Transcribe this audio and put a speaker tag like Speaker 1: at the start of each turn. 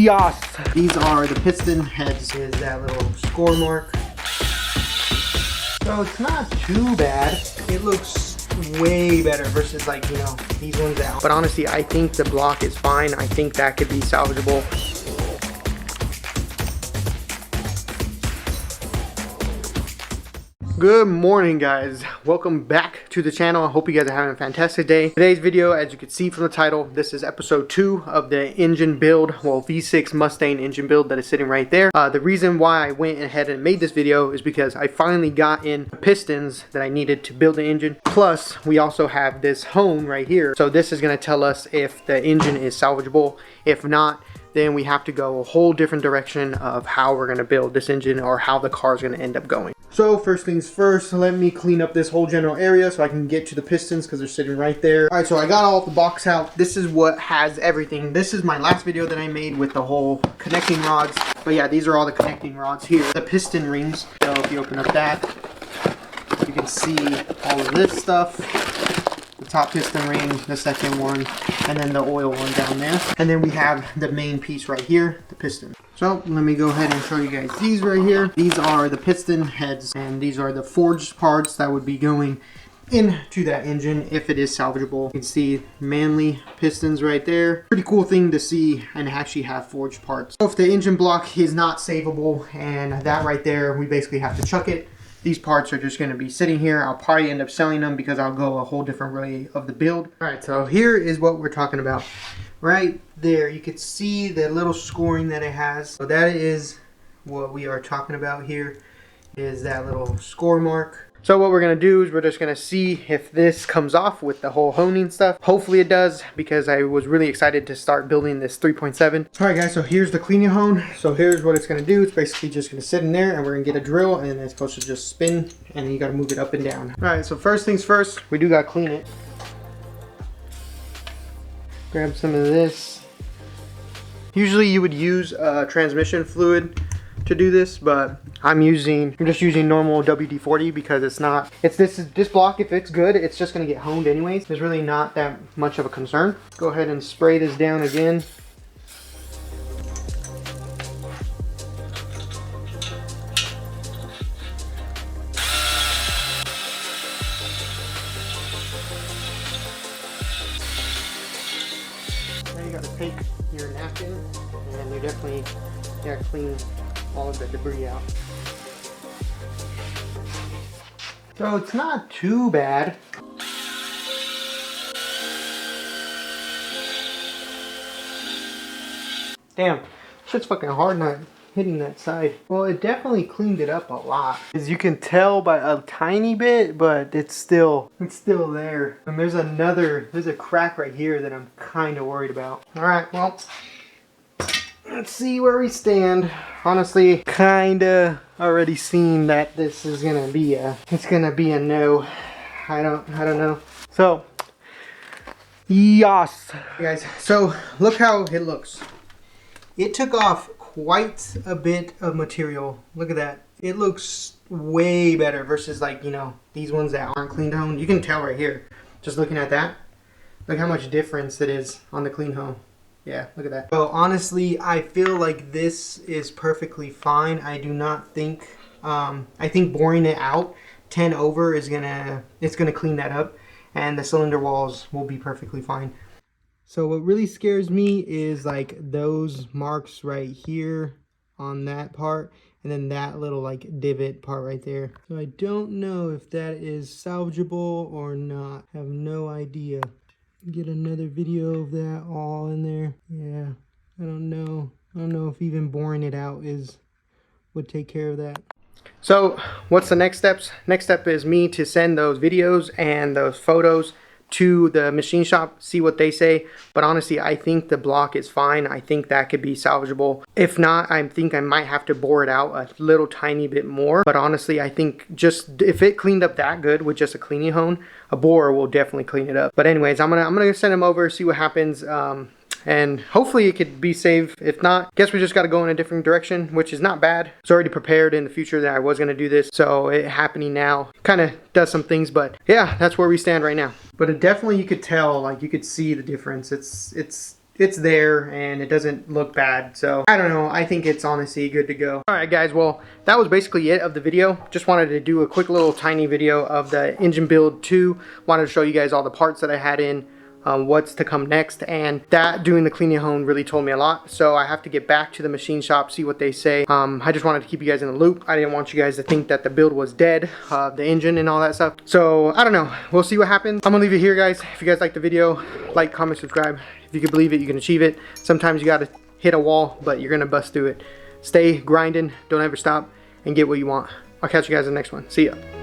Speaker 1: Yes! These are the piston heads. Is that little score mark. So it's not too bad. It looks way better versus like, you know, these ones out. But honestly, I think the block is fine. I think that could be salvageable. Good morning, guys. Welcome back to the channel. I hope you guys are having a fantastic day. Today's video, as you can see from the title, this is episode 2 of the engine build, well, V6 Mustang engine build that is sitting right there. The reason why I went ahead and made this video is because I finally got in the pistons that I needed to build the engine. Plus, we also have this hone right here. So this is going to tell us if the engine is salvageable. If not, then we have to go a whole different direction of how we're going to build this engine or how the car is going to end up going. So first things first, let me clean up this whole general area so I can get to the pistons because they're sitting right there. Alright, so I got all the box out. This is what has everything. This is my last video that I made with the whole connecting rods. But yeah, these are all the connecting rods here. The piston rings. So if you open up that, you can see all of this stuff. The top piston ring, the second one, and then the oil one down there. And then we have the main piece right here, the piston. So let me go ahead and show you guys these right here. These are the piston heads, and these are the forged parts that would be going into that engine if it is salvageable. You can see manly pistons right there. Pretty cool thing to see and actually have forged parts. So if the engine block is not savable, and that right there, we basically have to chuck it. These parts are just going to be sitting here. I'll probably end up selling them because I'll go a whole different way of the build. Alright, so here is what we're talking about. Right there, you can see the little scoring that it has. So that is what we are talking about here, is that little score mark. So what we're going to do is we're just going to see if this comes off with the whole honing stuff. Hopefully it does, because I was really excited to start building this 3.7. Alright guys, so here's the cleaning hone. So here's what it's going to do. It's basically just going to sit in there, and we're going to get a drill, and it's supposed to just spin, and then you got to move it up and down. Alright, so first things first, we do got to clean it. Grab some of this. Usually you would use transmission fluid to do this, but I'm just using normal WD-40 because this block, if it's good, it's just gonna get honed anyways. There's really not that much of a concern. Go ahead and spray this down again. Now you gotta take your napkin and you definitely gotta clean all of the debris out. So it's not too bad. Damn, shit's fucking hard not hitting that side. Well, it definitely cleaned it up a lot. As you can tell by a tiny bit, but it's still there. And there's a crack right here that I'm kind of worried about. All right, well, let's see where we stand. Honestly, kinda already seen that this is gonna be a no. I don't know. So, yes. Hey guys, so look how it looks. It took off quite a bit of material. Look at that. It looks way better versus, like, you know, these ones that aren't cleaned hone. You can tell right here, just looking at that. Look how much difference it is on the clean hone. Yeah, look at that. So honestly, I feel like this is perfectly fine. I do not think, I think boring it out 10 over is it's gonna clean that up, and the cylinder walls will be perfectly fine. So what really scares me is like those marks right here on that part, and then that little like divot part right there. So I don't know if that is salvageable or not. I have no idea. Get another video of that all in there. Yeah, I don't know if even boring it out would take care of that. So what's the next steps? Next step is me to send those videos and those photos to the machine shop, see what they say. But honestly, I think the block is fine. I think that could be salvageable. If not, I think I might have to bore it out a little tiny bit more. But honestly, I think just if it cleaned up that good with just a cleaning hone, a borer will definitely clean it up. But anyways, I'm gonna send them over, see what happens. And hopefully it could be saved. If not, guess we just got to go in a different direction, which is not bad. It's already prepared in the future that I was going to do this, so it happening now kind of does some things. But yeah, that's where we stand right now. But it definitely, you could tell, like, you could see the difference. it's there and it doesn't look bad. So I don't know, I think it's honestly good to go. Alright guys, well that was basically it of the video. Just wanted to do a quick little tiny video of the engine build 2. Wanted to show you guys all the parts that I had in, what's to come next, and that doing the cleaning at home really told me a lot. So I have to get back to the machine shop, see what they say. I just wanted to keep you guys in the loop. I didn't want you guys to think that the build was dead, the engine and all that stuff. So I don't know, we'll see what happens. I'm gonna leave it here guys. If you guys like the video, like, comment, subscribe. If you can believe it, you can achieve it. Sometimes you gotta hit a wall, but you're gonna bust through it. Stay grinding, don't ever stop, and get what you want. I'll catch you guys in the next one. See ya.